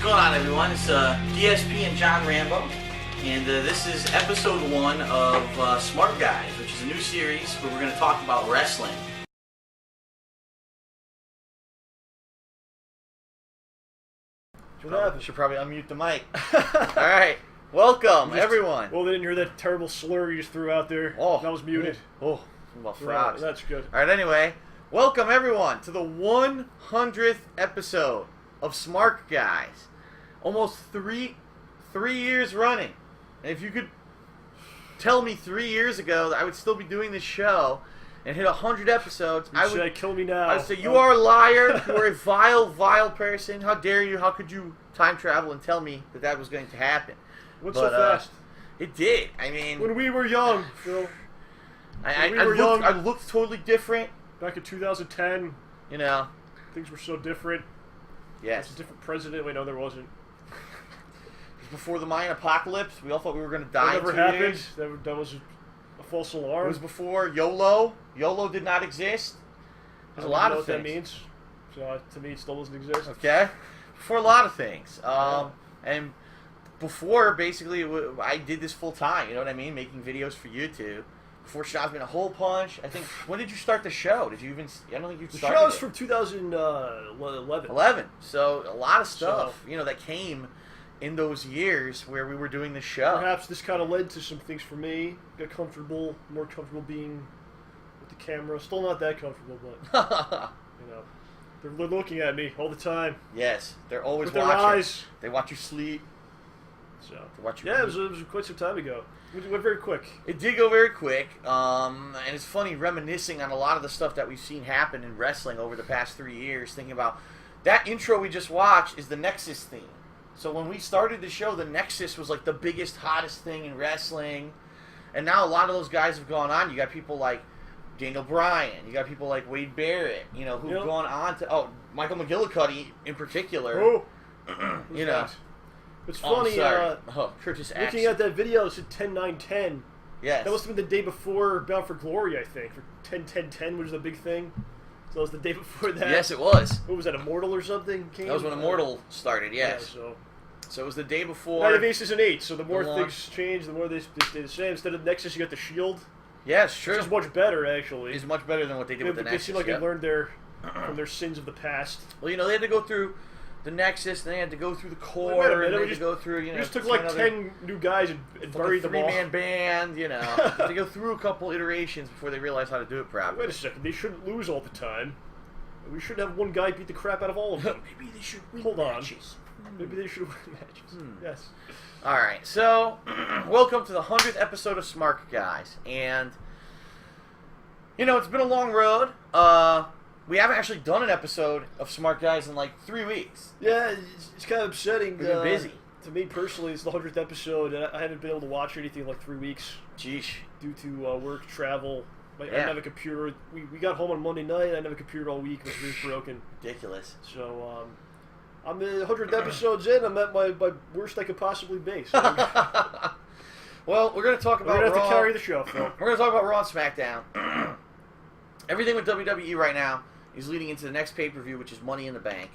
going on, everyone? It's DSP and John Rambo, and this is episode 1 of Smark Guys, which is a new series where we're going to talk about wrestling. Should probably unmute the mic. Alright, welcome everyone. Well, they didn't hear that terrible slur you just threw out there. Oh, that was muted. Oh, about frogs. That's good. Alright, anyway, welcome everyone to the 100th episode of Smark Guys. Almost three years running. And if you could tell me 3 years ago that I would still be doing this show and hit 100 episodes, I would kill me now. I would say, you are a liar. You are a vile person. How dare you? How could you time travel and tell me that was going to happen? What's so fast? It did. I mean, when we were young, Phil. I looked totally different. Back in 2010. You know. Things were so different. Yes. There's a different president. Wait, no, there wasn't. Before the Mayan apocalypse, we all thought we were going to die. That never happened. That was a false alarm. It was before YOLO. YOLO did not exist. There's a lot of things. I don't know what that means. So to me, it still doesn't exist. Okay. Before a lot of things. And before, basically, I did this full time. You know what I mean? Making videos for YouTube. Before Shot's been a hole punch. I think. When did you start the show? Did you even? I don't think you started. The show's from 2011. 11. So a lot of stuff, that came in those years where we were doing the show. Perhaps this kind of led to some things for me. Got more comfortable being with the camera. Still not that comfortable, but they're looking at me all the time. Yes, they're always with watching. Their eyes. They watch you sleep. So they watch you. Yeah, it was quite some time ago. It went very quick. It did go very quick, and it's funny reminiscing on a lot of the stuff that we've seen happen in wrestling over the past 3 years. Thinking about that intro we just watched is the Nexus theme. So when we started the show, the Nexus was like the biggest, hottest thing in wrestling. And now a lot of those guys have gone on. You got people like Bryan. You got people like Wade Barrett, who've gone on to... Michael McGillicuddy in particular. Oh! It's funny, Curtis looking at that video, it said 10-9-10. Yes. That must have been the day before Bound for Glory, I think. For 10-10-10, which was a big thing. So it was the day before that. Yes, it was. What was that, Immortal or something? That was when Immortal started, yes. Yeah, so it was the day before. Now you have Aces and Eights, so the more things change, the more they stay the same. Instead of Nexus, you got the Shield. Yeah, it's true. Which is much better, actually. It's much better than what they did with the Nexus. They seem like they learned from their sins of the past. Well, they had to go through the Nexus, and they had to go through the core, and they had to go through, They just took like 10 new guys and buried them all. Like a 3-man band, They had to go through a couple iterations before they realized how to do it properly. Wait a second, they shouldn't lose all the time. We should have one guy beat the crap out of all of them. Maybe they should win matches. Maybe they should win matches. Yes. Alright, so, welcome to the 100th episode of Smark Guys. And, it's been a long road. We haven't actually done an episode of Smark Guys in like 3 weeks. Yeah, it's kind of upsetting. We've been busy. To me personally, it's the 100th episode, and I haven't been able to watch anything in like 3 weeks. Jeesh. Due to work, travel. I didn't have a computer. We got home on Monday night. I didn't have a computer all week. It was broken. Ridiculous. So, I'm 100 episodes in. I'm at my worst I could possibly be. So well, we're going to talk about We're going to have Raw. to carry the show, Phil. We're going to talk about Raw and SmackDown. Everything with WWE right now is leading into the next pay-per-view, which is Money in the Bank.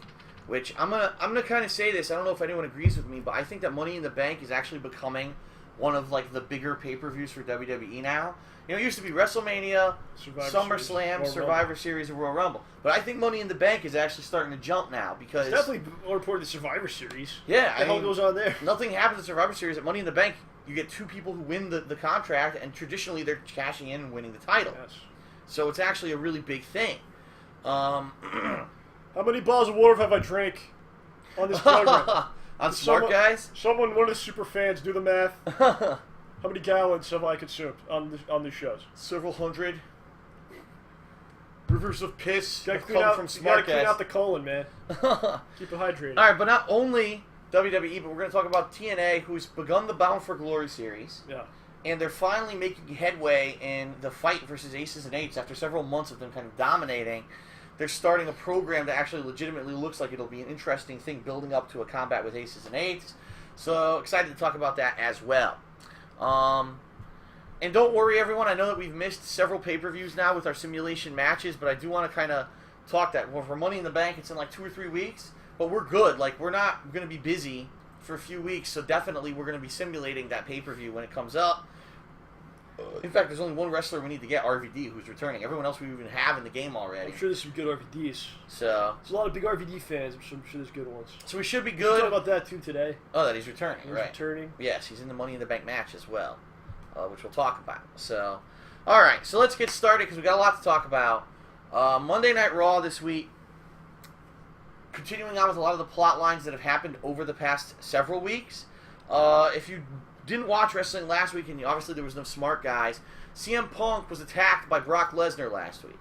Which, I'm gonna kind of say this. I don't know if anyone agrees with me, but I think that Money in the Bank is actually becoming one of like the bigger pay-per-views for WWE now. It used to be WrestleMania, SummerSlam, Survivor Series, and Royal Rumble. But I think Money in the Bank is actually starting to jump now because... It's definitely more important than Survivor Series. Yeah. What the hell goes on there? Nothing happens in Survivor Series. At Money in the Bank, you get two people who win the contract, and traditionally they're cashing in and winning the title. Yes. So it's actually a really big thing. How many bottles of water have I drank on this program? On Smark Guys? One of the super fans, do the math. How many gallons have I consumed on these shows? Several hundred. Rivers of piss from Smark Guys. You gotta clean out the colon, man. Keep it hydrated. All right, but not only WWE, but we're going to talk about TNA, who's begun the Bound for Glory series. Yeah. And they're finally making headway in the fight versus Aces and Eights after several months of them kind of dominating. They're starting a program that actually legitimately looks like it'll be an interesting thing building up to a combat with Aces and Eights. So excited to talk about that as well. And don't worry, everyone. I know that we've missed several pay-per-views now with our simulation matches, but I do want to kind of talk that. Well, for Money in the Bank, it's in like 2 or 3 weeks. but we're good. Like, we're not going to be busy for a few weeks, so definitely we're going to be simulating that pay-per-view when it comes up. In fact, there's only one wrestler we need to get, RVD, who's returning. Everyone else we even have in the game already. I'm sure there's some good RVDs. So there's a lot of big RVD fans. I'm sure there's good ones. So we should be We good. talk about that too today. Oh, that he's returning, He's right? returning. Yes, he's in the Money in the Bank match as well, which we'll talk about. So, all right, so let's get started because we got a lot to talk about. Monday Night Raw this week. Continuing on with a lot of the plot lines that have happened over the past several weeks. If you didn't watch wrestling last week, and obviously there was no Smark Guys, CM Punk was attacked by Brock Lesnar last week.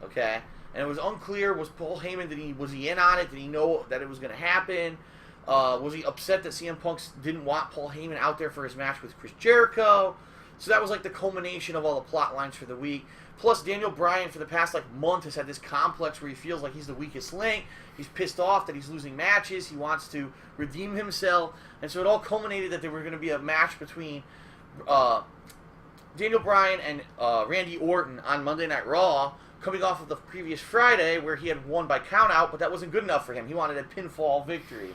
Okay? And it was unclear, was Paul Heyman, was he in on it? Did he know that it was going to happen? Was he upset that CM Punk didn't want Paul Heyman out there for his match with Chris Jericho? So that was like the culmination of all the plot lines for the week. Plus, Daniel Bryan, for the past month, has had this complex where he feels like he's the weakest link. He's pissed off that he's losing matches. He wants to redeem himself. And so it all culminated that there were going to be a match between Daniel Bryan and Randy Orton on Monday Night Raw, coming off of the previous Friday where he had won by countout, but that wasn't good enough for him. He wanted a pinfall victory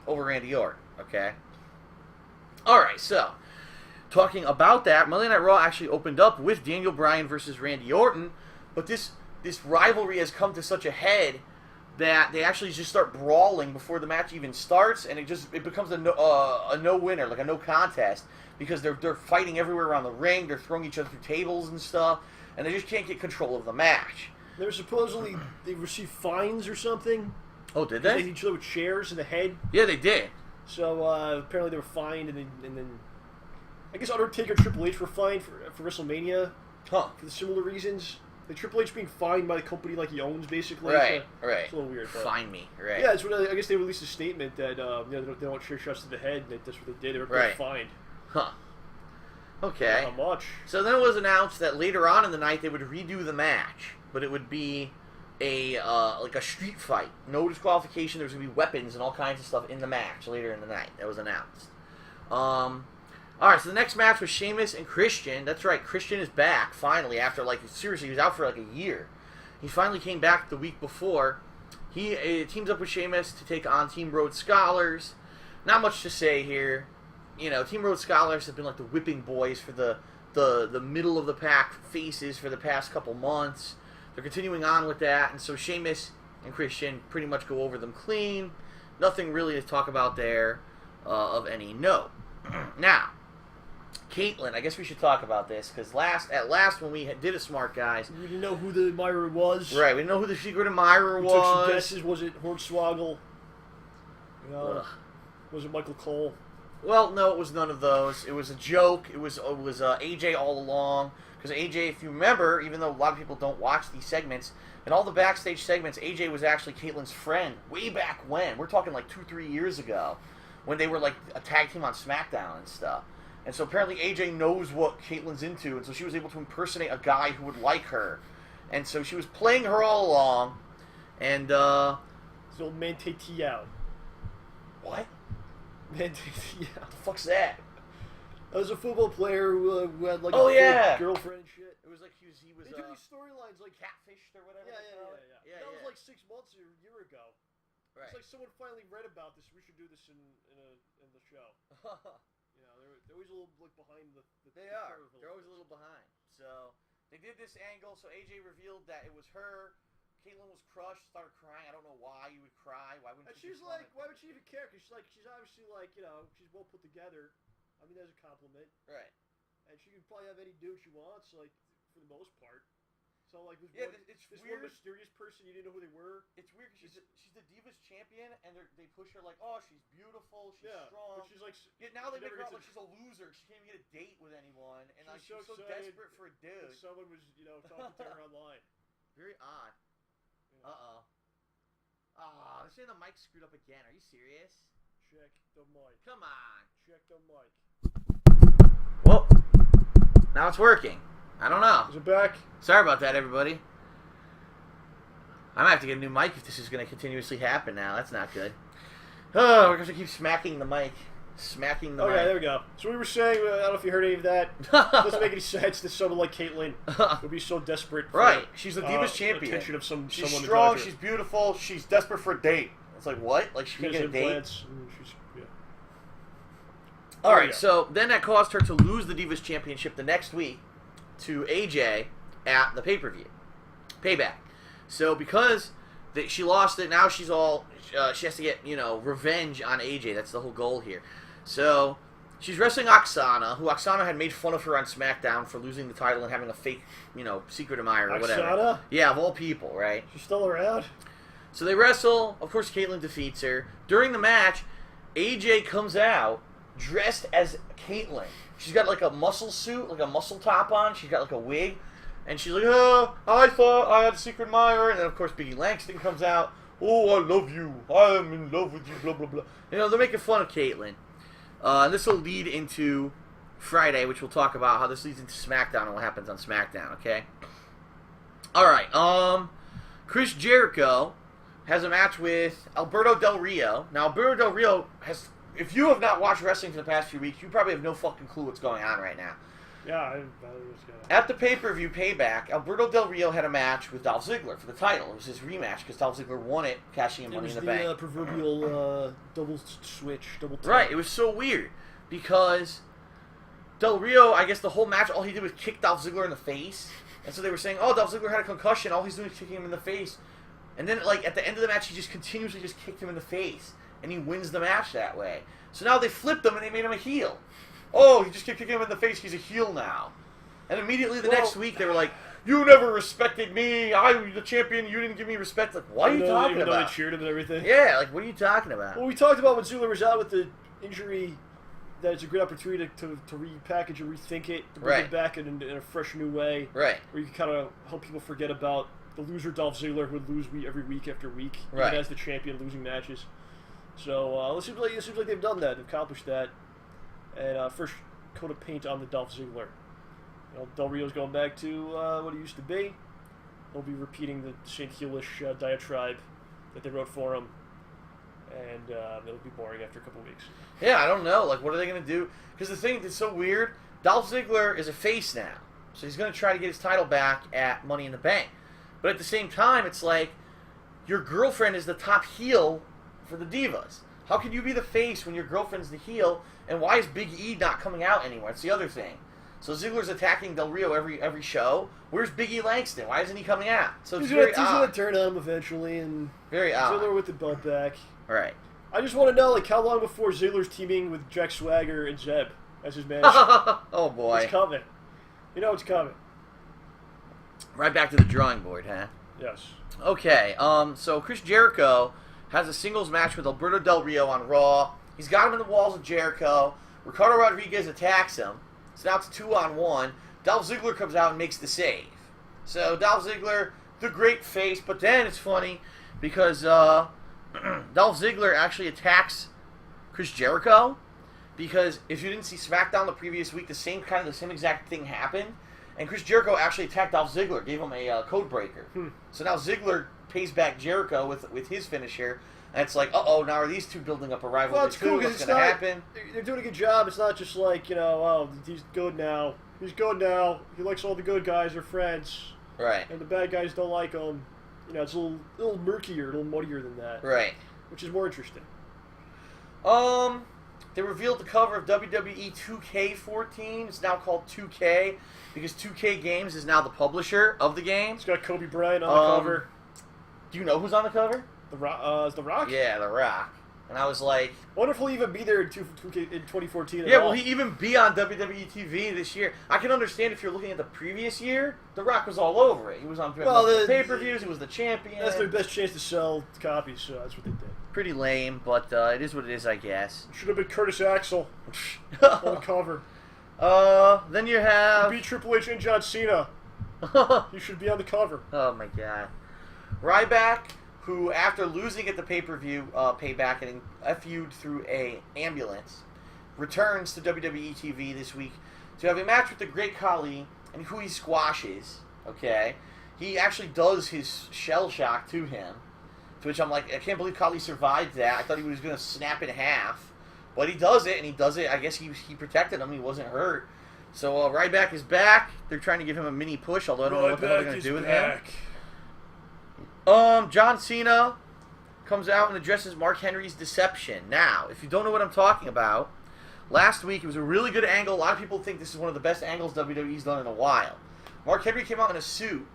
over Randy Orton. Okay? Alright, so talking about that, Monday Night Raw actually opened up with Daniel Bryan versus Randy Orton, but this rivalry has come to such a head that they actually just start brawling before the match even starts, and it becomes a no-winner, like a no contest, because they're fighting everywhere around the ring, they're throwing each other through tables and stuff, and they just can't get control of the match. They were supposedly, they received fines or something. Oh, did They they? hit each other with chairs in the head. Yeah, they did. So apparently they were fined, and then I guess Undertaker and Triple H were fined for WrestleMania Huh. for the similar reasons. The Triple H being fined by the company like he owns, basically. Right, so right. It's a little weird. But Find me, right. yeah, it's what I guess they released a statement that they don't want chair shots to the head, and that's what they did. They were Right. fined. Huh. Okay. Not how much. So then it was announced that later on in the night they would redo the match, but it would be a street fight. No disqualification. There was going to be weapons and all kinds of stuff in the match later in the night. That was announced. Alright, so the next match was Sheamus and Christian. That's right, Christian is back, finally, after, seriously, he was out for, a year. He finally came back the week before. He teams up with Sheamus to take on Team Rhodes Scholars. Not much to say here. You know, Team Rhodes Scholars have been, the whipping boys for the middle-of-the-pack faces for the past couple months. They're continuing on with that, and so Sheamus and Christian pretty much go over them clean. Nothing really to talk about there of any note. Now, Caitlyn, I guess we should talk about this, because at last when we did a Smark Guys... We didn't know who the admirer was. Right, we didn't know who the secret admirer was. We took some guesses. Was it Hornswoggle? Was it Michael Cole? Well, no, it was none of those. It was a joke. It was AJ all along. Because AJ, if you remember, even though a lot of people don't watch these segments, in all the backstage segments, AJ was actually Caitlyn's friend way back when. We're talking 2-3 years ago, when they were a tag team on SmackDown and stuff. And so apparently AJ knows what Caitlyn's into, and so she was able to impersonate a guy who would like her. And so she was playing her all along, and It's old Mante Tiao. What? Mante Tiao. What the fuck's that? That was a football player who had Oh, a yeah. girlfriend and shit. It was he was They do these storylines catfished or whatever. Yeah. Yeah, That yeah. was 6 months or a year ago. Right. It's someone finally read about this. We should do this in the show. You know, they're always a little behind the They the are. curve They're always a little behind. So they did this angle. So AJ revealed that it was her. Caitlyn was crushed, started crying. I don't know why you would cry. Why wouldn't And you? she's like, why would she even care? Because she's obviously she's well put together. I mean, that's a compliment. Right. And she can probably have any dude she wants, for the most part. So it's this weird. one mysterious person, you didn't know who they were. It's weird because she's the Divas champion, and they push her oh, she's beautiful, she's strong. But she's now they she make never her out gets she's a loser. She can't even get a date with anyone, and She's she's so excited desperate for a that dude. someone was, talking to her online. Very odd. You know? They're saying the mic screwed up again. Are you serious? Check the mic. Come on. Check the mic. Well, now it's working. I don't know. Is it back? Sorry about that, everybody. I might have to get a new mic if this is going to continuously happen now. That's not good. Oh, we're going to keep smacking the mic. Smacking the mic. Okay, there we go. So we were saying, I don't know if you heard any of that. It doesn't make any sense that someone like Caitlyn would be so desperate for right. She's the Divas champion. attention of She's someone strong, to judge her. she's beautiful, she's desperate for a date. It's like, what? Like, she can't get a date? Implants, yeah. All right, so then that caused her to lose the Divas Championship the next week to AJ at the pay-per-view. Payback. So because she lost it, now she's all... she has to get, revenge on AJ. That's the whole goal here. So she's wrestling Oksana, who Oksana had made fun of her on SmackDown for losing the title and having a fake, secret admirer or whatever. Oksana? Yeah, of all people, right? She's still around? So they wrestle. Of course, Caitlyn defeats her. During the match, AJ comes out dressed as Caitlyn. She's got like a muscle suit, like a muscle top on. She's got like a wig. And she's like, oh, I thought I had a secret admirer. And then, of course, Biggie Langston comes out. Oh, I love you. I am in love with you, blah, blah, blah. They're making fun of Caitlyn. And this will lead into Friday, which we'll talk about how this leads into SmackDown and what happens on SmackDown, okay? All right. Chris Jericho has a match with Alberto Del Rio. Now, Alberto Del Rio has... If you have not watched wrestling for the past few weeks, you probably have no fucking clue what's going on right now. Yeah, I don't know what's going on. At the pay-per-view Payback, Alberto Del Rio had a match with Dolph Ziggler for the title. It was his rematch because Dolph Ziggler won it, cashing in Money in the Bank. It was the proverbial double switch, double tap. Right, it was so weird because Del Rio, I guess the whole match, all he did was kick Dolph Ziggler in the face. And so they were saying, oh, Dolph Ziggler had a concussion, all he's doing is kicking him in the face. And then, like, at the end of the match, he just continuously just kicked him in the face. And he wins the match that way. So now they flipped him and they made him a heel. Oh, he just kept kicking him in the face, he's a heel now. And immediately the next week, they were like, you never respected me, I'm the champion, you didn't give me respect. Like, what are you talking about? Even though they cheered him and everything. Yeah, like, what are you talking about? Well, we talked about when Ziggler was out with the injury, that it's a great opportunity to repackage and rethink it, to bring it back in a fresh new way. Right. Where you can kind of help people forget about the loser Dolph Ziggler who would lose every week after week, right, even as the champion, losing matches. So it seems like they've done that, they've accomplished that. And first coat of paint on the Dolph Ziggler. Del Rio's going back to what he used to be. He'll be repeating the St. Heelish diatribe that they wrote for him. And it'll be boring after a couple weeks. Yeah, I don't know. Like, what are they going to do? Because the thing that's so weird, Dolph Ziggler is a face now. So he's going to try to get his title back at Money in the Bank. But at the same time, it's like, your girlfriend is the top heel for the Divas. How can you be the face when your girlfriend's the heel? And why is Big E not coming out anymore? It's the other thing. So Ziggler's attacking Del Rio every show. Where's Big E Langston? Why isn't he coming out? So it's very odd. He's going to turn on him eventually, and very odd. Ziggler with the belt back. Right. I just want to know, like, how long before Ziggler's teaming with Jack Swagger and Zeb as his manager? Oh boy, it's coming. You know it's coming. Right back to the drawing board, huh? Yes. Okay. So Chris Jericho has a singles match with Alberto Del Rio on Raw. He's got him in the walls of Jericho. Ricardo Rodriguez attacks him. So now it's 2-on-1. Dolph Ziggler comes out and makes the save. So Dolph Ziggler, the great face, but then it's funny because Dolph Ziggler actually attacks Chris Jericho because if you didn't see SmackDown the previous week, the same exact thing happened, and Chris Jericho actually attacked Dolph Ziggler, gave him a code breaker. So now Ziggler pays back Jericho with his finisher. And it's like, uh-oh, now are these two building up a rivalry? Well, it's cool because what's going to happen? They're doing a good job. It's not just like, oh, he's good now. He's good now. He likes all the good guys. They're friends. Right. And the bad guys don't like him. It's a little murkier, a little muddier than that. Right. Which is more interesting. They revealed the cover of WWE 2K14. It's now called 2K because 2K Games is now the publisher of the game. It's got Kobe Bryant on the cover. Do you know who's on the cover? Is The Rock? Yeah, The Rock. And I was like... I wonder if he'll even be there in 2014 Yeah, will he even be on WWE TV this year? I can understand if you're looking at the previous year, The Rock was all over it. He was on the pay-per-views, he was the champion. That's their best chance to sell copies, so that's what they did. Pretty lame, but it is what it is, I guess. Should have been Curtis Axel on the cover. Then you have... You beat Triple H and John Cena. You should be on the cover. Oh my god. Ryback, who after losing at the pay-per-view Payback and FU'd through a ambulance, returns to WWE TV this week to have a match with the Great Khali, and who he squashes, okay? He actually does his shell shock to him, to which I'm like, I can't believe Khali survived that. I thought he was going to snap in half. But he does it, and he does it. I guess he protected him. He wasn't hurt. So Ryback is back. They're trying to give him a mini push, although I don't know what the hell they're going to do with him. John Cena comes out and addresses Mark Henry's deception. Now, if you don't know what I'm talking about, last week it was a really good angle. A lot of people think this is one of the best angles WWE's done in a while. Mark Henry came out in a suit,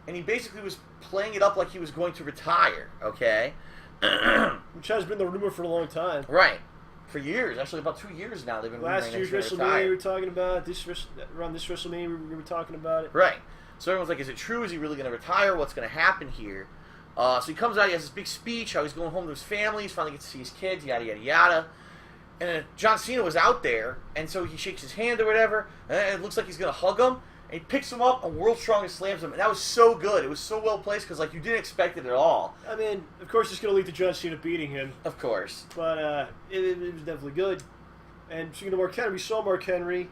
and he basically was playing it up like he was going to retire, okay? Which has been the rumor for a long time. Right. For years. Actually, about 2 years now they've been rumoring Last year's he's gonna WrestleMania retire. we were talking about it. Around this WrestleMania we were talking about it. Right. So everyone's like, is it true? Is he really going to retire? What's going to happen here? So he comes out, he has this big speech, how he's going home to his family, he's finally gets to see his kids, yada, yada, yada. And then John Cena was out there, and so he shakes his hand or whatever, and it looks like he's going to hug him, and he picks him up, and World's Strongest slams him. And that was so good. It was so well placed, because like you didn't expect it at all. I mean, of course it's going to lead to John Cena beating him. Of course. But it was definitely good. And speaking of Mark Henry, we saw Mark Henry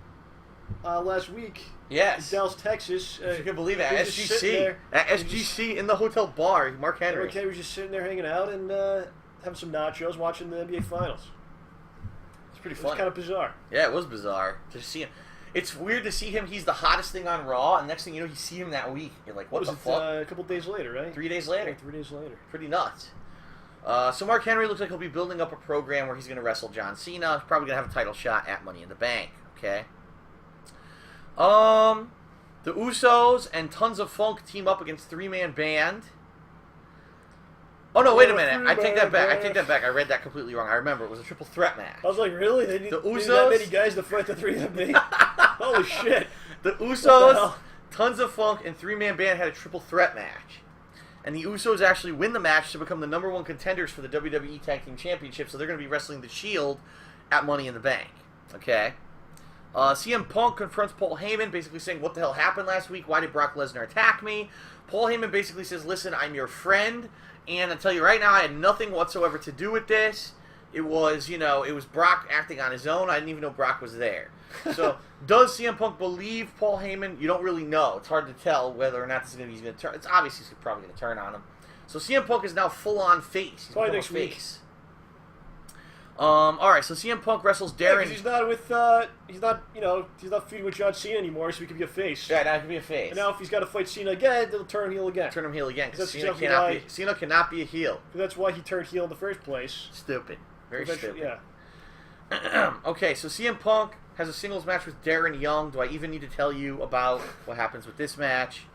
last week. Yes. In Dallas, Texas. If you can believe it, he at was just sitting there. SGC. At SGC in the hotel bar, Mark Henry. Mark Henry was just sitting there hanging out and having some nachos, watching the NBA Finals. It's pretty It was funny. kind of bizarre. Yeah, it was bizarre to see him. It's weird to see him. He's the hottest thing on Raw, and next thing you know, you see him that week. You're like, what the fuck? A couple days later, right? 3 days later. Yeah, 3 days later. Pretty nuts. So Mark Henry looks like he'll be building up a program where he's going to wrestle John Cena. He's probably going to have a title shot at Money in the Bank. Okay. The Usos and Tons of Funk team up against three-man band. Oh no! Wait a minute. I take that back. I read that completely wrong. I remember it was a triple threat match. I was like, really? They need The that Usos? many guys to fight the 3MB? Holy shit! The What the Usos, hell? Tons of Funk, and three-man band had a triple threat match. And the Usos actually win the match to become the #1 contenders for the WWE Tag Team Championship, so they're going to be wrestling the Shield at Money in the Bank. Okay? CM Punk confronts Paul Heyman, basically saying, what the hell happened last week? Why did Brock Lesnar attack me? Paul Heyman basically says, listen, I'm your friend, and I'll tell you right now, I had nothing whatsoever to do with this. It was, it was Brock acting on his own. I didn't even know Brock was there. So, does CM Punk believe Paul Heyman? You don't really know. It's hard to tell whether or not this is he's going to turn. It's obvious he's probably going to turn on him. So CM Punk is now full-on face. He's Probably become a next week. face. All right. So CM Punk wrestles Yeah, Darren. 'cause he's not feuding with John Cena anymore, so he can be a face. Yeah, now he can be a face. And now if he's got to fight Cena again, they'll turn him heel again. Turn him heel again because That's Cena exactly Cena cannot be a heel. That's why he turned heel in the first place. Stupid. Very Eventually- stupid. Yeah. Okay, so CM Punk has a singles match with Darren Young. Do I even need to tell you about what happens with this match?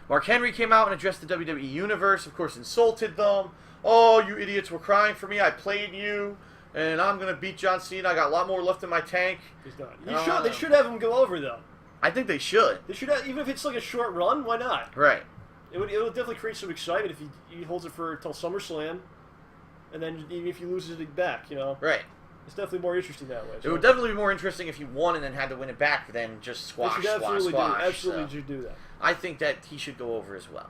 Mark Henry came out and addressed the WWE Universe. Of course, insulted them. Oh, you idiots were crying for me. I played you, and I'm going to beat John Cena. I got a lot more left in my tank. He's not. They should have him go over though. I think they should. They should have, even if it's like a short run. Why not? Right. It would definitely create some excitement if he holds it for until SummerSlam, and then even if he loses it back, Right. it's definitely more interesting that way. It would definitely be more interesting if he won and then had to win it back than just squash, They should absolutely squash. Absolutely should do that. I think that he should go over as well.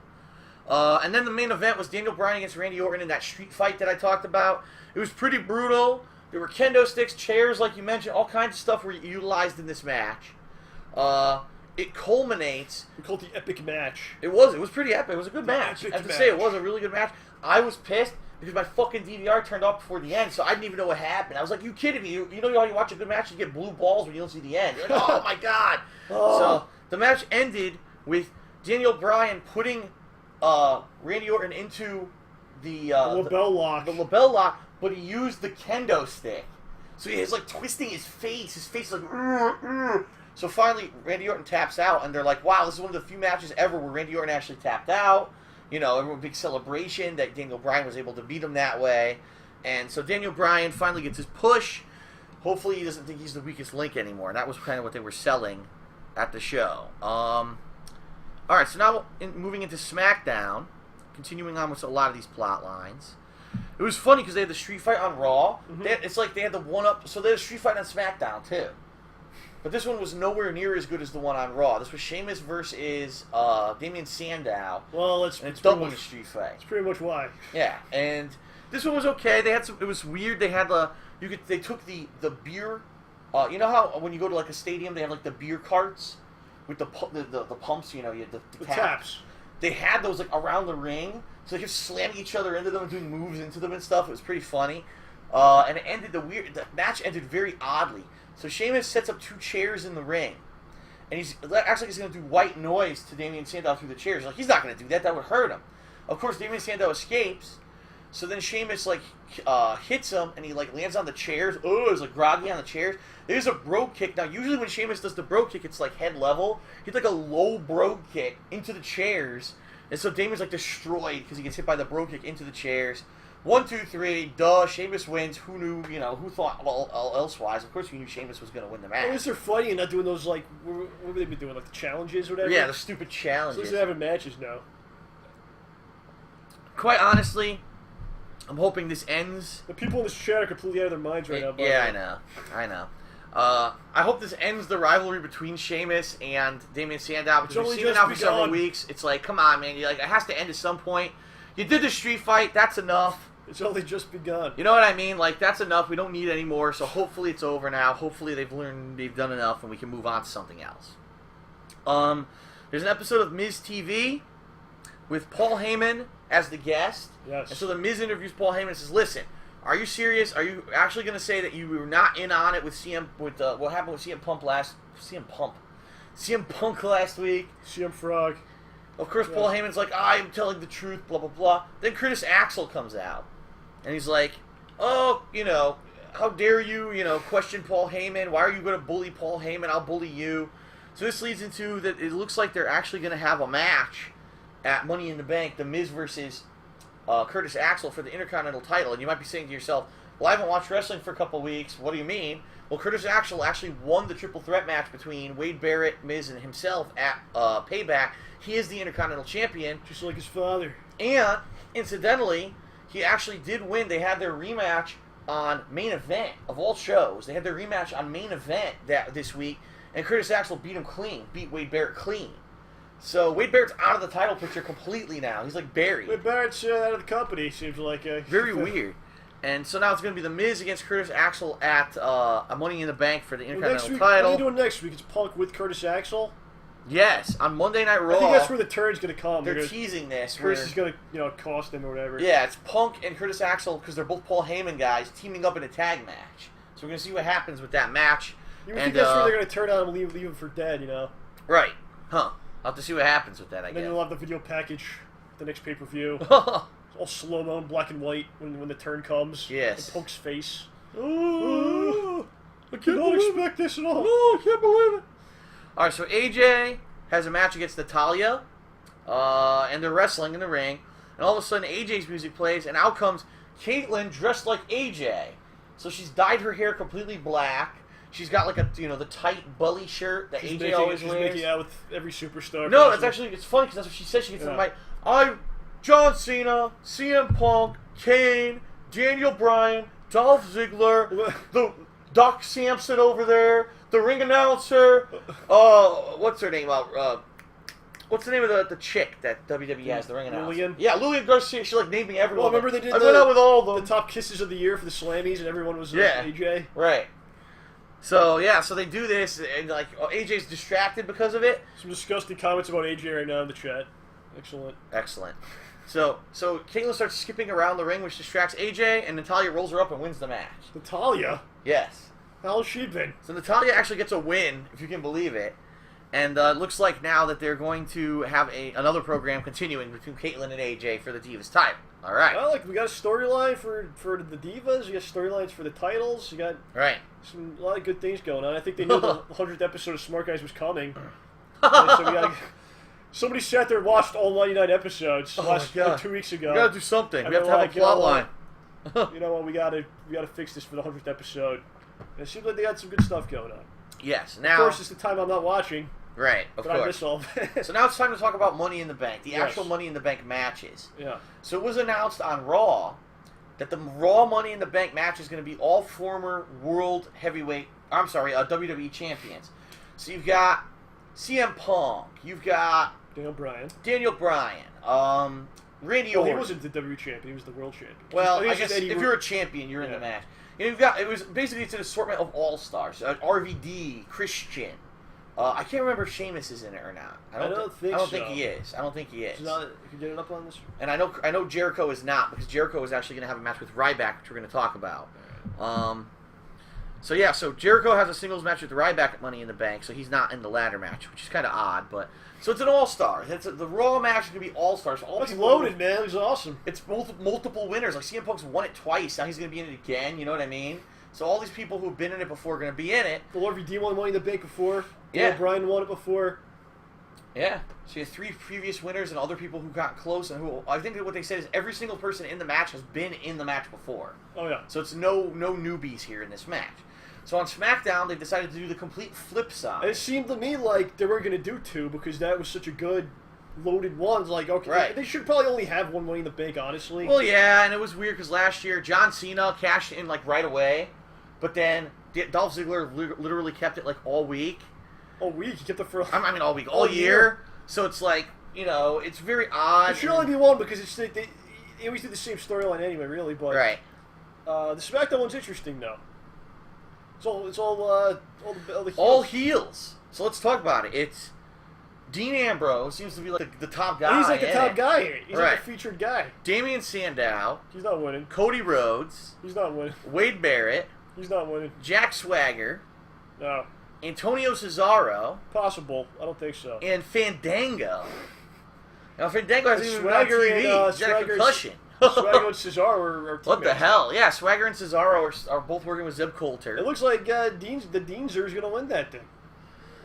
And then the main event was Daniel Bryan against Randy Orton in that street fight that I talked about. It was pretty brutal. There were kendo sticks, chairs, like you mentioned. All kinds of stuff were utilized in this match. It culminates. We call it the epic match. It was pretty epic. It was a good The match. I epic have to say, it match. was a really good match. I was pissed because my fucking DVR turned off before the end, so I didn't even know what happened. I was like, you kidding me? You know how you watch a good match, you get blue balls when you don't see the end. You're like, oh my god. Oh. So the match ended with Daniel Bryan putting Randy Orton into the LaBelle lock. the LaBelle lock, but he used the kendo stick. So he was like twisting his face. His face is like, "Ugh, ugh." So finally, Randy Orton taps out, and they're like, wow, this is one of the few matches ever where Randy Orton actually tapped out. Everyone big celebration that Daniel Bryan was able to beat him that way. And so Daniel Bryan finally gets his push. Hopefully he doesn't think he's the weakest link anymore. And that was kind of what they were selling at the show. All right, so now moving into SmackDown, continuing on with a lot of these plot lines. It was funny because they had the street fight on Raw. Mm-hmm. It's like they had the one-up. So they had a street fight on SmackDown, too. But this one was nowhere near as good as the one on Raw. This was Sheamus versus Damian Sandow. Well, And it's double the street fight. That's pretty much why. Yeah, and this one was okay. They had some. It was weird. They had They took the beer. You know how when you go to like a stadium, they have like the beer carts with the pumps. You have the taps. They had those like around the ring, so they kept slamming each other into them and doing moves into them and stuff. It was pretty funny. And it ended the match ended very oddly. So Sheamus sets up 2 chairs in the ring, and he's going to do white noise to Damian Sandow through the chairs. Like, he's not going to do that. That would hurt him. Of course, Damien Sandow escapes. So then Sheamus like hits him, and he like lands on the chairs. Oh, he's like groggy on the chairs. There's a brogue kick. Now, usually when Sheamus does the brogue kick, it's like head level. He did like a low brogue kick into the chairs, and so Damien's like destroyed because he gets hit by the brogue kick into the chairs. 1, 2, 3. Duh. Sheamus wins. Who knew? You know, who thought all elsewise? Of course, we knew Sheamus was going to win the match. At least they're fighting and not doing those like what have they been doing, like the challenges or whatever. Yeah, the stupid At challenges. least they're having matches now. Quite honestly, I'm hoping this ends. The people in this chat are completely out of their minds right now. Yeah, I know. I hope this ends the rivalry between Sheamus and Damien Sandow, because we've seen it now for several weeks. It's like, come on, man. It has to end at some point. You did the street fight. That's enough. It's only just begun. You know what I mean? Like, that's enough. We don't need any more. So hopefully it's over now. Hopefully they've done enough, and we can move on to something else. There's an episode of Miz TV with Paul Heyman as the guest. Yes. And so the Miz interviews Paul Heyman and says, "Listen, are you serious? Are you actually going to say that you were not in on it with what happened with CM Punk last week?" CM Frog. Of course, Paul Heyman's like, "I'm telling the truth." Blah blah blah. Then Curtis Axel comes out, and he's like, "Oh, how dare you, question Paul Heyman? Why are you going to bully Paul Heyman? I'll bully you." So this leads into that it looks like they're actually going to have a match at Money in the Bank, The Miz versus Curtis Axel for the Intercontinental title. And you might be saying to yourself, well, I haven't watched wrestling for a couple weeks. What do you mean? Well, Curtis Axel actually won the triple threat match between Wade Barrett, Miz, and himself at Payback. He is the Intercontinental Champion. Just like his father. And, incidentally, he actually did win. They had their rematch on Main Event, of all shows. They had their rematch on Main Event this week, and Curtis Axel beat Wade Barrett clean. So Wade Barrett's out of the title picture completely now. He's like buried. Wade Barrett's out of the company, seems like. Very weird. And so now it's going to be The Miz against Curtis Axel at Money in the Bank for the Intercontinental title. What are they doing next week? It's Punk with Curtis Axel? Yes, on Monday Night Raw. I think that's where the turn's going to come. They're teasing this. Curtis is going to cost him or whatever. Yeah, it's Punk and Curtis Axel, because they're both Paul Heyman guys, teaming up in a tag match. So we're going to see what happens with that match. You would think that's where they're going to turn on him and leave him for dead, Right. Huh. I'll have to see what happens with that, I guess. Then you'll have the video package, the next pay-per-view. It's all slow-mo and black and white when the turn comes. Yes. And Punk's face. Oh, I cannot expect this at all. No, I can't believe it. All right, so AJ has a match against Natalya, and they're wrestling in the ring. And all of a sudden, AJ's music plays, and out comes Caitlyn dressed like AJ. So she's dyed her hair completely black. She's got like the tight bully shirt that AJ always wears. She's making out with every superstar. No, it's funny because that's what she said. She gets on the mic. I'm John Cena, CM Punk, Kane, Daniel Bryan, Dolph Ziggler, the Doc Samson over there, the ring announcer. What's her name? What's the name of the chick that WWE has, the ring announcer? Lillian? Yeah, Lillian Garcia. She's like naming everyone. Well, remember they did went out with all of them. The top kisses of the year for the Slammies, and everyone was AJ? Right. So they do this, and like AJ's distracted because of it. Some disgusting comments about AJ right now in the chat. Excellent. So Caitlyn starts skipping around the ring, which distracts AJ, and Natalya rolls her up and wins the match. Natalya? Yes. How's she been? So Natalya actually gets a win, if you can believe it. And it looks like now that they're going to have another program continuing between Caitlyn and AJ for the Divas title. All right. Well, we got a storyline for the Divas. You got storylines for the titles. You got a lot of good things going on. I think they knew the 100th episode of Smark Guys was coming. So somebody sat there and watched all 99 episodes like 2 weeks ago. We got to do something. We have to have a plot line. You know what? We got to fix this for the 100th episode. And it seems like they got some good stuff going on. Yes. Now, of course, it's the time I'm not watching. Right, of course. I miss all of it. So now it's time to talk about Money in the Bank, the actual Money in the Bank matches. Yeah. So it was announced on Raw that the Raw Money in the Bank match is going to be all former WWE champions. So you've got CM Punk, you've got Daniel Bryan, Randy Orton. He wasn't the WWE champion; he was the world champion. Well, I guess if you're a champion, you're in the match. And it was basically it's an assortment of all stars: RVD, Christian. I can't remember if Sheamus is in it or not. I don't think he is. I don't think he is. You can get it up on this. And I know Jericho is not, because Jericho is actually going to have a match with Ryback, which we're going to talk about. So yeah, so Jericho has a singles match with Ryback at Money in the Bank, so he's not in the ladder match, which is kind of odd. But so it's an all-star. The Raw match is gonna be all-stars. That's loaded, man. It was awesome. It's multiple winners. Like CM Punk's won it twice. Now he's gonna be in it again. You know what I mean? So all these people who've been in it before are gonna be in it. The RVD won Money in the Bank before. Yeah. Bryan won it before. Yeah. So you have 3 previous winners and other people who got close and who I think that what they said is every single person in the match has been in the match before. Oh yeah. So it's no newbies here in this match. So on SmackDown, they decided to do the complete flip side. It seemed to me like they weren't going to do 2 because that was such a good loaded one. Like, okay, right. They should probably only have one Money in the Bank, honestly. Well, yeah, and it was weird because last year John Cena cashed in like right away, but then Dolph Ziggler literally kept it like all week. All week? He kept it for... I mean all week, all year. So it's like, you know, it's very odd. It should only be one because it's they always do the same storyline anyway, really. But right. The SmackDown one's interesting though. It's all the heels. All heels. So let's talk about it. It's Dean Ambrose seems to be like the top guy. And he's like the top guy here. He's right. like the featured guy. Damian Sandow. He's not winning. Cody Rhodes. He's not winning. Wade Barrett. He's not winning. Jack Swagger. No. Antonio Cesaro. Possible. I don't think so. And Fandango. Now Fandango hasn't even been on Swagger TV. and, He's got a concussion. Swagger and Cesaro are teammates. What the hell? Yeah, Swagger and Cesaro are both working with Zeb Coulter. It looks like the Deanzer is going to win that thing.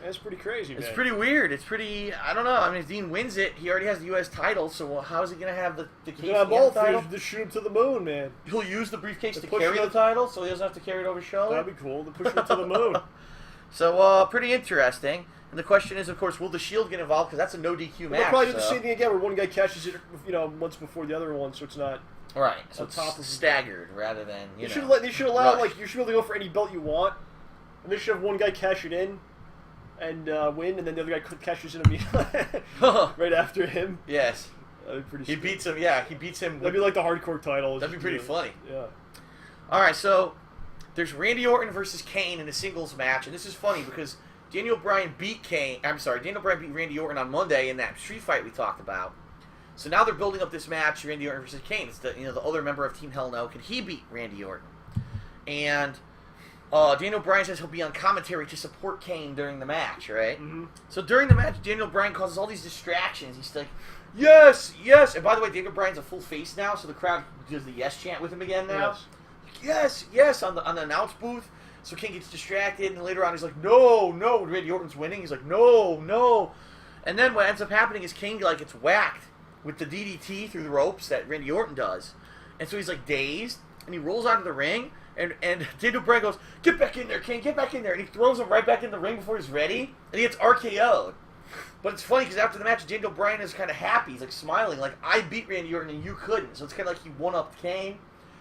That's pretty crazy, man. It's pretty weird. It's pretty... I don't know. I mean, if Dean wins it, he already has the U.S. title, so how is he going to have the case title? Just shoot him to the moon, man. He'll use the briefcase to carry the title, so he doesn't have to carry it over his shoulder? That'd be cool. To push him to the moon. So, pretty interesting. And the question is, of course, will the Shield get involved? Because that's a no DQ match. They'll probably do the same thing again, where one guy catches it, months before the other one, so it's not... Right, so it's staggered rather than, They should allow, like, you should be able to go for any belt you want, and they should have one guy cash it in and win, and then the other guy cashes in immediately right after him. Yes. That'd be pretty He beats him, yeah, he beats him. That'd be like the hardcore title. That'd be pretty funny. Yeah. Alright, so there's Randy Orton versus Kane in a singles match, and this is funny because Daniel Bryan beat Randy Orton on Monday in that street fight we talked about. So now they're building up this match, Randy Orton versus Kane. It's the other member of Team Hell No. Can he beat Randy Orton? And Daniel Bryan says he'll be on commentary to support Kane during the match, right? Mm-hmm. So during the match, Daniel Bryan causes all these distractions. He's like, yes, yes. And by the way, Daniel Bryan's a full face now, so the crowd does the yes chant with him again now. Yes, yes, on the announce booth. So Kane gets distracted, and later on he's like, no, no. Randy Orton's winning. He's like, no, no. And then what ends up happening is Kane gets whacked with the DDT through the ropes that Randy Orton does. And so he's like dazed, and he rolls out of the ring, and Daniel Bryan goes, get back in there, Kane, get back in there. And he throws him right back in the ring before he's ready, and he gets RKO'd. But it's funny, because after the match, Daniel Bryan is kind of happy. He's like smiling, like, I beat Randy Orton and you couldn't. So it's kind of like he won-upped Kane.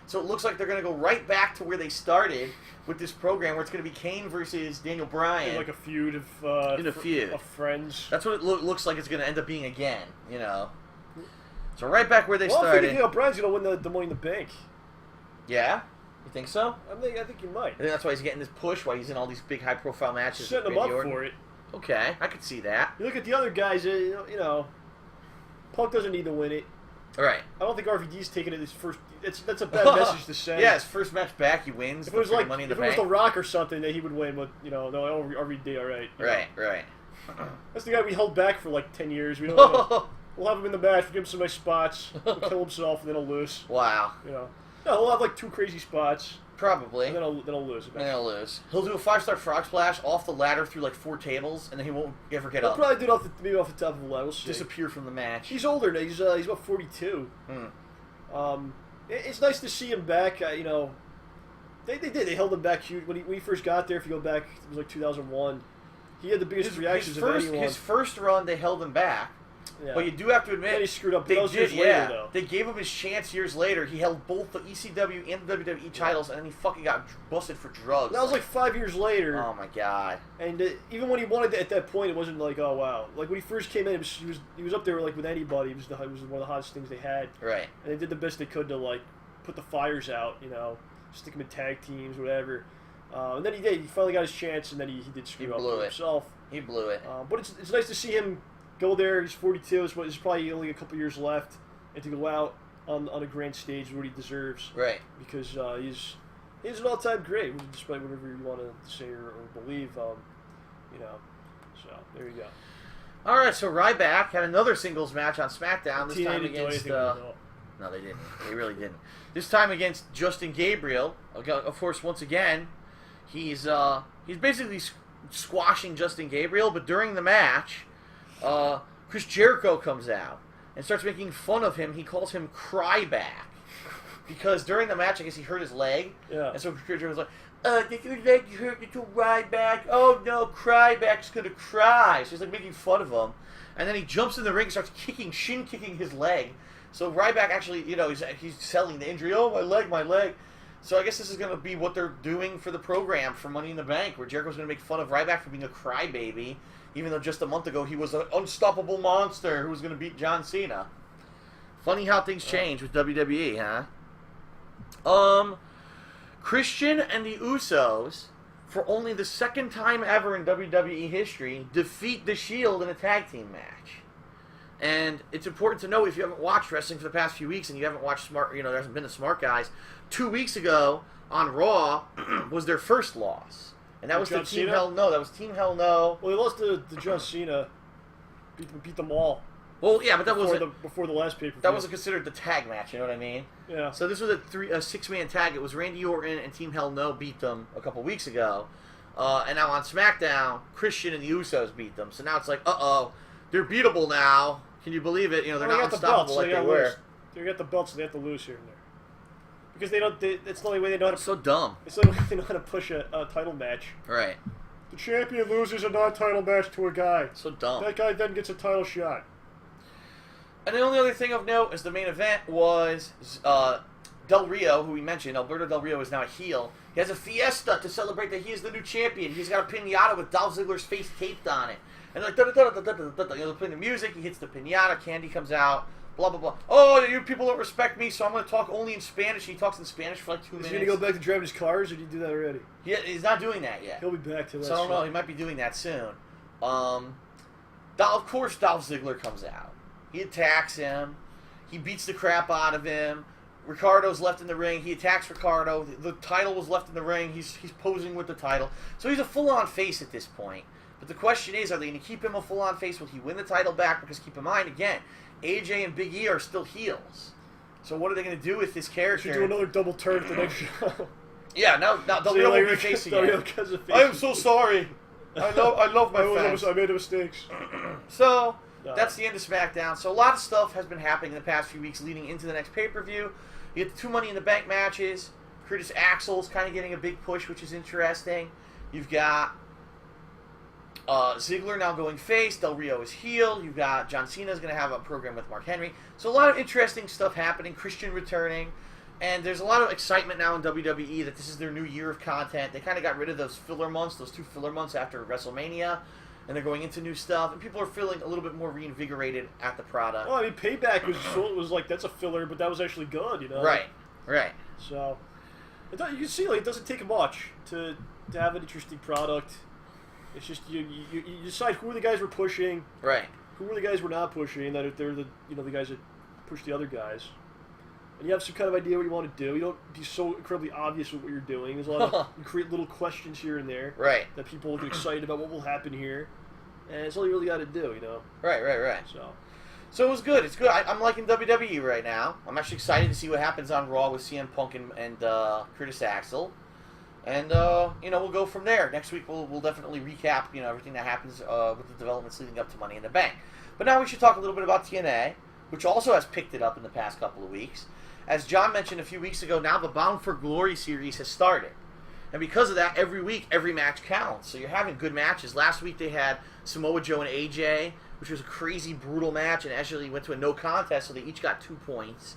So it looks like they're going to go right back to where they started with this program, where it's going to be Kane versus Daniel Bryan. Like a feud of friends. That's what it looks like it's going to end up being again, you know. So right back where they started. I think Daniel Bryan's going to win the Money in the Bank. Yeah? You think so? I think he might. I think that's why he's getting this push, why he's in all these big high-profile matches. Setting him up for it. Okay, I could see that. You look at the other guys, Punk doesn't need to win it. All right. I don't think RVD's taking it his first. That's a bad message to send. Yeah, his first match back, he wins. If it was like Money in the Bank. Bank. Was The Rock or something, that he would win. But no, RVD, all right. Right. That's the guy we held back for like 10 years. We don't. We'll have him in the match. We'll give him some nice spots. He'll kill himself, and then he'll lose. Wow. No, he'll have like 2 crazy spots. Probably. And then he'll lose. And then he'll lose. He'll do a 5-star frog splash off the ladder through like 4 tables, and then he won't ever get up. He'll probably do it maybe off the top of the ladder. We'll see. Disappear from the match. He's older now. He's about 42. It's nice to see him back. They did. They held him back huge when he first got there. If you go back, it was like 2001. He had the biggest reactions of anyone. His first run, they held him back. Yeah. But you do have to admit, then he screwed up. They did, later, though. They gave him his chance years later. He held both the ECW and the WWE titles, and then he fucking got busted for drugs. That was like 5 years later. Oh my god! And even when he won it at that point, it wasn't like, oh wow. Like when he first came in, he was up there like with anybody. He was one of the hottest things they had. Right. And they did the best they could to like put the fires out. Stick him in tag teams, whatever. And then he did. He finally got his chance, and then he did screw up for himself. He blew it. But it's nice to see him go there. He's 42. There's probably only a couple years left, and to go out on a grand stage is what he deserves. Right. Because He's an all-time great, despite whatever you want to say or believe. You know, so there you go. All right, so Ryback had another singles match on SmackDown. This time against. No, they didn't. They really didn't. This time against Justin Gabriel. Of course, once again, he's basically squashing Justin Gabriel. But during the match, Chris Jericho comes out and starts making fun of him. He calls him Cryback because during the match, I guess he hurt his leg. Yeah. And so Chris Jericho's like, "Did your leg hurt? Did you Ryback? Oh no, Cryback's gonna cry." So he's like making fun of him, and then he jumps in the ring and starts shin kicking his leg. So Ryback actually, he's selling the injury. Oh, my leg. So I guess this is going to be what they're doing for the program for Money in the Bank, where Jericho's going to make fun of Ryback for being a crybaby, even though just a month ago he was an unstoppable monster who was going to beat John Cena. Funny how things change with WWE, huh? Christian and the Usos, for only the second time ever in WWE history, defeat the Shield in a tag team match. And it's important to know, if you haven't watched wrestling for the past few weeks and you haven't watched there hasn't been a Smark Guys, 2 weeks ago on Raw was their first loss. And that was John to Team Cena? Hell No. That was Team Hell No. Well, he lost to John Cena. Beat them all. Well, yeah, but that before the last pay-per-view. that wasn't considered the tag match, you know what I mean? Yeah. So this was a six-man tag. It was Randy Orton and Team Hell No beat them a couple weeks ago. And now on SmackDown, Christian and the Usos beat them. So now it's like, they're beatable now. Can you believe it? They're not unstoppable like they were. They got the belts, so they have to lose here and there. Because they don't. It's the only way they know how to. So dumb. It's the only way they know how to push a title match. Right. The champion loses a non-title match to a guy. So dumb. That guy then gets a title shot. And the only other thing of note is the main event was Del Rio, who we mentioned. Alberto Del Rio is now a heel. He has a fiesta to celebrate that he is the new champion. He's got a pinata with Dolph Ziggler's face taped on it. And like, they're playing the music, he hits the pinata, candy comes out, blah, blah, blah. Oh, you people don't respect me, so I'm going to talk only in Spanish. He talks in Spanish for like 2 minutes. Is he going to go back to driving his cars, or did he do that already? He's not doing that yet. He'll be back to that. So I don't know, he might be doing that soon. Of course, Dolph Ziggler comes out. He attacks him. He beats the crap out of him. Ricardo's left in the ring. He attacks Ricardo. The title was left in the ring. He's posing with the title. So he's a full-on face at this point. But the question is, are they going to keep him a full-on face? Will he win the title back? Because keep in mind, again, AJ and Big E are still heels. So what are they going to do with this character? Should do another double turn at the next show. Yeah, now Del Rio will be face again. I am so sorry. I love my fans. I made mistakes. So that's the end of SmackDown. So a lot of stuff has been happening in the past few weeks leading into the next pay-per-view. You get the 2 Money in the Bank matches. Curtis Axel's kind of getting a big push, which is interesting. You've got Ziggler now going face. Del Rio is heel. You've got John Cena's going to have a program with Mark Henry. So a lot of interesting stuff happening. Christian returning. And there's a lot of excitement now in WWE that this is their new year of content. They kind of got rid of those filler months, those 2 filler months after WrestleMania. And they're going into new stuff. And people are feeling a little bit more reinvigorated at the product. Well, I mean, Payback was like, that's a filler, but that was actually good, you know? Right. So, you can see, like, it doesn't take much to have an interesting product. It's just you decide who are the guys we're pushing, right? Who are the guys we're not pushing. That if they're the the guys that push the other guys, and you have some kind of idea what you want to do. You don't be so incredibly obvious with what you're doing. There's a lot of you create little questions here and there, right? That people will get excited about what will happen here, and it's all you really got to do, you know. Right. So it was good. It's good. I'm liking WWE right now. I'm actually excited to see what happens on Raw with CM Punk and Curtis Axel. And, we'll go from there. Next week we'll definitely recap, everything that happens with the developments leading up to Money in the Bank. But now we should talk a little bit about TNA, which also has picked it up in the past couple of weeks. As John mentioned a few weeks ago, now the Bound for Glory series has started. And because of that, every week, every match counts. So you're having good matches. Last week they had Samoa Joe and AJ, which was a crazy, brutal match, and actually went to a no contest, so they each got 2 points.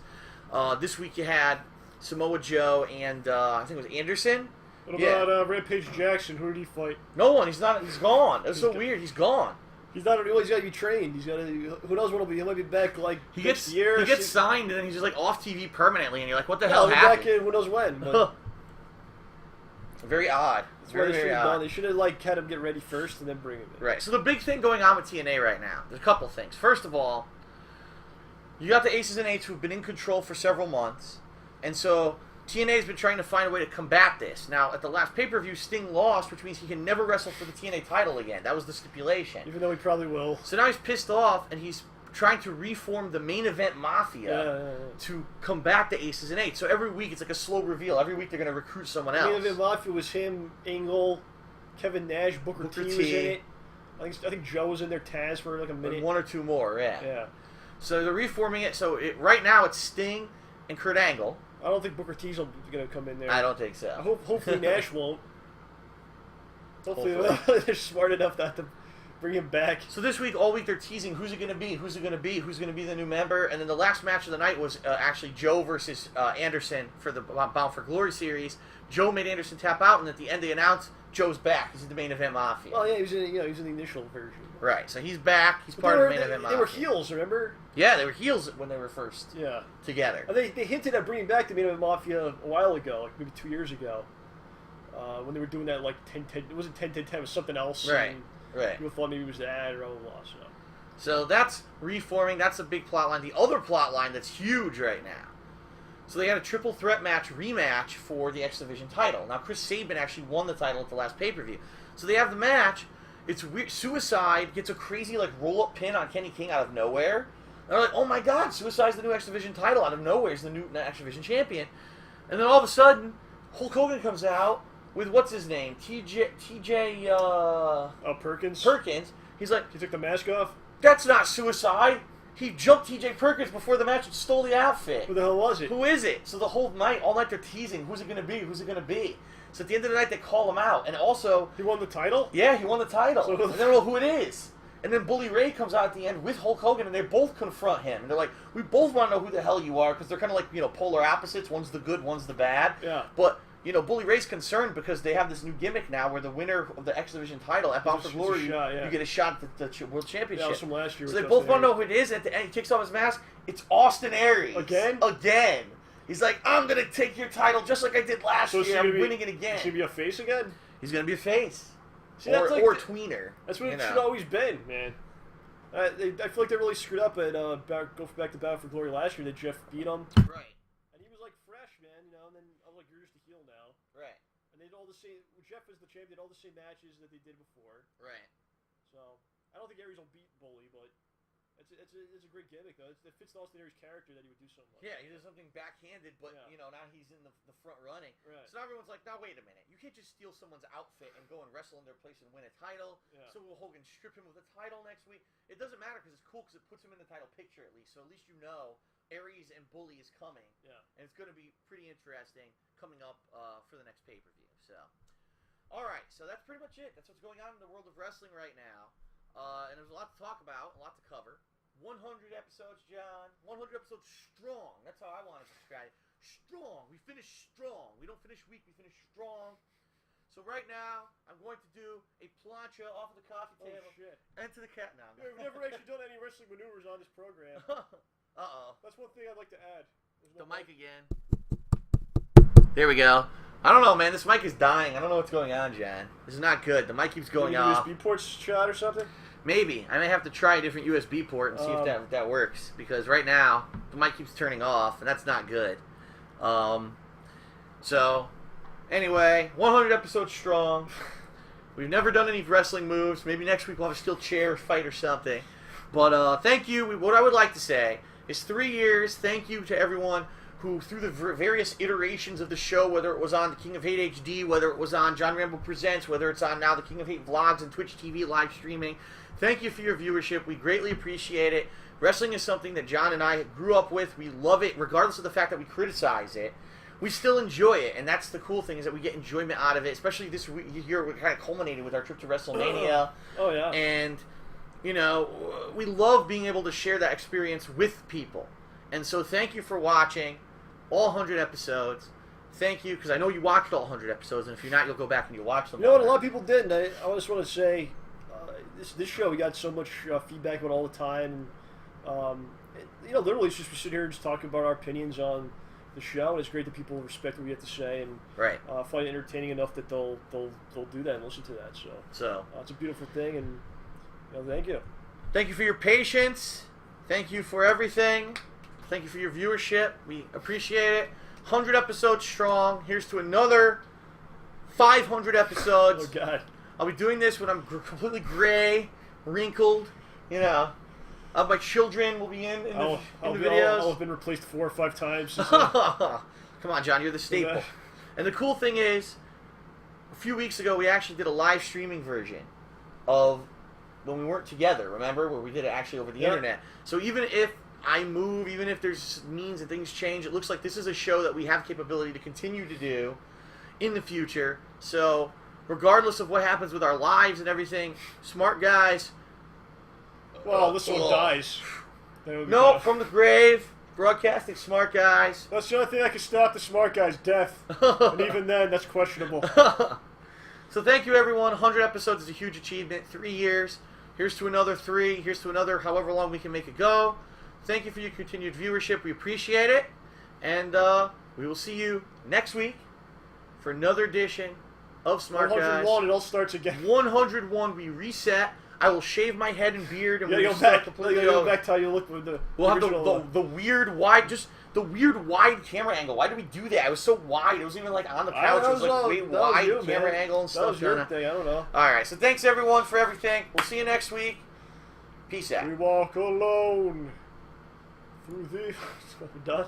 This week you had Samoa Joe and, I think it was Anderson. What about Rampage Jackson? Who did he fight? No one. He's not. He's gone. That's so weird. He's gone. He's not. He's got to be trained. He's got to. Who knows when he'll be? He might be back like he next gets year. He gets signed and then he's just like off TV permanently, and you're like, what the hell he'll happened? Back in who knows when. But very odd. It's very odd. They should have had him get ready first and then bring him in. Right. So the big thing going on with TNA right now. There's a couple things. First of all, you got the Aces and Eights who've been in control for several months, and so TNA's been trying to find a way to combat this. Now, at the last pay-per-view, Sting lost, which means he can never wrestle for the TNA title again. That was the stipulation. Even though he probably will. So now he's pissed off, and he's trying to reform the main event Mafia to combat the Aces and Eights. So every week, it's like a slow reveal. Every week, they're going to recruit someone else. The main event Mafia was him, Angle, Kevin Nash, Booker T was in it. I think Joe was in there, Taz for like a minute. One or two more, yeah. Yeah. So they're reforming it. So right now, it's Sting and Kurt Angle. I don't think Booker T's going to come in there. I don't think so. Hopefully Nash won't. Hopefully they're smart enough not to bring him back. So this week, all week, they're teasing who's it going to be, who's it going to be, who's going to be the new member. And then the last match of the night was actually Joe versus Anderson for the Bound for Glory series. Joe made Anderson tap out, and at the end they announced Joe's back. He's in the main event Mafia. Oh yeah, he was in the initial version. Right, so he's back. He's part of the main event Mafia. They were heels, remember? Yeah, they were heels when they were first together. They hinted at bringing back the main event Mafia a while ago, like maybe 2 years ago, when they were doing that like 10-10. It wasn't 10-10-10, it was something else. Right. People thought maybe it was that or blah blah blah. So that's reforming. That's a big plot line. The other plot line that's huge right now. So they had a triple threat match rematch for the X Division title. Now Chris Sabin actually won the title at the last pay-per-view. So they have the match. It's weird. Suicide gets a crazy like roll-up pin on Kenny King out of nowhere. And they're like, oh my god, Suicide's the new X Division title out of nowhere. He's the new X Division champion. And then all of a sudden, Hulk Hogan comes out with what's his name? TJ Perkins. Perkins. He's like, he took the mask off. That's not Suicide. He jumped TJ Perkins before the match and stole the outfit. Who the hell was it? Who is it? So the whole night, all night they're teasing, who's it going to be? Who's it going to be? So at the end of the night, they call him out. And also... He won the title? Yeah, he won the title. So and they don't know who it is. And then Bully Ray comes out at the end with Hulk Hogan, and they both confront him. And they're like, we both want to know who the hell you are, because they're kind of like, polar opposites. One's the good, one's the bad. Yeah. But... Bully Ray's concerned because they have this new gimmick now where the winner of the X Division title at Bound for Glory, you get a shot at the World Championship. That was from last year. So they both want to know who it is. At the end, he takes off his mask. It's Austin Aries. Again. He's like, I'm going to take your title just like I did last year. I'm winning it again. Is he going to be a face again? He's going to be a face. See, or tweener. That's what it should always been, man. I feel like they really screwed up at go back to Bound for Glory last year that Jeff beat him. Right. And he was like fresh, man, and then I was like, you're just a heel now. Right. And they did all the same. Jeff is the champ. Did all the same matches that they did before. Right. So I don't think Aries will beat Bully, but it's a great gimmick though. It fits Austin Aries' character that he would do so much. Yeah, he does something backhanded, but now he's in the front running. Right. So now everyone's like, now wait a minute, you can't just steal someone's outfit and go and wrestle in their place and win a title. Yeah. So will Hogan strip him with a title next week? It doesn't matter because it's cool because it puts him in the title picture at least. So at least Aries and Bully is coming. Yeah. And it's going to be pretty interesting coming up for the next pay-per-view. So, all right. So that's pretty much it. That's what's going on in the world of wrestling right now. And there's a lot to talk about, a lot to cover. 100 episodes, John. 100 episodes strong. That's how I want to describe it. Strong. We finish strong. We don't finish weak. We finish strong. So right now, I'm going to do a plancha off of the coffee table. Oh, shit. And to the cat now. Yeah, we've never actually done any wrestling maneuvers on this program. Uh-oh. That's one thing I'd like to add. The mic again. There we go. I don't know, man. This mic is dying. I don't know what's going on, John. This is not good. The mic keeps going off. USB port's shot or something? Maybe. I may have to try a different USB port and see if that works. Because right now, the mic keeps turning off, and that's not good. So, anyway, 100 episodes strong. We've never done any wrestling moves. Maybe next week we'll have a steel chair fight or something. But thank you. What I would like to say is 3 years. Thank you to everyone who, through the various iterations of the show, whether it was on the King of Hate HD, whether it was on John Rambo Presents, whether it's on now the King of Hate Vlogs and Twitch TV live streaming, thank you for your viewership. We greatly appreciate it. Wrestling is something that John and I grew up with. We love it, regardless of the fact that we criticize it. We still enjoy it, and that's the cool thing, is that we get enjoyment out of it, especially this year. We're kind of culminating with our trip to WrestleMania. Oh, yeah. And, we love being able to share that experience with people. And so thank you for watching all 100 episodes. Thank you, because I know you watched all 100 episodes, and if you're not, you'll go back and you'll watch them. You know what? A lot of people didn't. I just want to say, this show, we got so much feedback about all the time. Literally, it's just we sit here and just talking about our opinions on the show, and it's great that people respect what we have to say and find it entertaining enough that they'll do that and listen to that. So it's a beautiful thing, and thank you. Thank you for your patience. Thank you for everything. Thank you for your viewership. We appreciate it. 100 episodes strong. Here's to another 500 episodes. Oh, God. I'll be doing this when I'm completely gray, wrinkled, you know. My children will be in the videos. I'll have been replaced 4 or 5 times. Come on, John, you're the staple. Yeah. And the cool thing is, a few weeks ago, we actually did a live streaming version of when we weren't together, remember? Where we did it actually over the internet. So even if I move, even if there's means and things change, it looks like this is a show that we have capability to continue to do in the future. So regardless of what happens with our lives and everything, Smark Guys... Well, this one dies. No, from the grave, broadcasting Smark Guys. That's the only thing that can stop the Smart Guy's death. And even then, that's questionable. So thank you, everyone. 100 episodes is a huge achievement. 3 years. Here's to another 3. Here's to another however long we can make it go. Thank you for your continued viewership. We appreciate it. And we will see you next week for another edition of Smark Guys. 101, it all starts again. 101, we reset. I will shave my head and beard, and Yeah, we'll go back. completely Go back to how you look with the. We'll have original, the weird wide, just the weird wide camera angle. Why did we do that? It was so wide. It wasn't even like on the couch. It was like way wide camera angle and stuff. That was your thing. I don't know. All right. So thanks everyone for everything. We'll see you next week. Peace out. We walk alone through the. Done.